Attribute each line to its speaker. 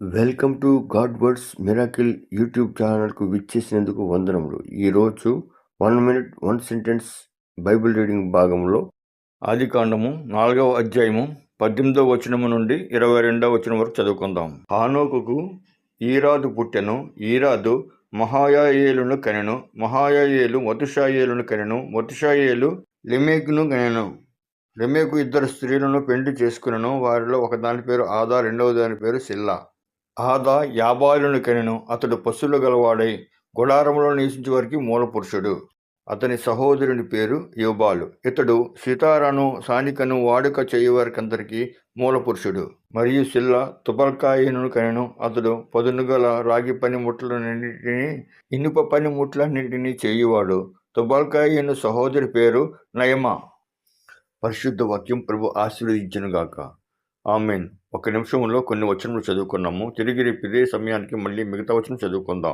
Speaker 1: Welcome to God words miracle YouTube ఛానల్కు విచ్చేసినందుకు వందనములు. ఈరోజు 1 minute 1 sentence బైబిల్ రీడింగ్ భాగంలో ఆదికాండము 4వ అధ్యాయము 18వ వచనము నుండి 22వ వచనం వరకు చదువుకుందాం. హానోకుకు ఈరాదు పుట్టెను. ఈరాదు మహాయాయేలును కనెను. మహాయాయేలు మతుషాయేలును కనెను. మతుషాయేలు లెమెకును కనెను. లెమెకు 2 స్త్రీలను పెండ్లి చేసుకునెను. వారిలో ఒకదాని పేరు ఆదా, రెండవ దాని పేరు సిల్లా. ఆదా యాబాలును కనెను. అతడు పశువులు గలవాడై గుడారంలో నివసించే వారికి మూల పురుషుడు. అతని సహోదరుని పేరు యోబాలు. ఇతడు సితారాను సానికను వాడుక చేయవారికందరికీ మూల పురుషుడు. మరియు సిల్లా తుబల్కాయిను కనెను. అతడు పదునుగల రాగి పనిముట్లన్నింటినీ ఇనుప పనిముట్లన్నింటినీ చేయువాడు. తుబల్కాయిను సహోదరి పేరు నయమా. పరిశుద్ధ వాక్యం ప్రభు ఆశీర్వదించునుగాక. ఆమెన్. 1 నిమిషంలో కొన్ని వచనములు చదువుకున్నాము. తిరిగి రేపు ఇదే సమయానికి మళ్ళీ మిగతా వచనం చదువుకుందాం.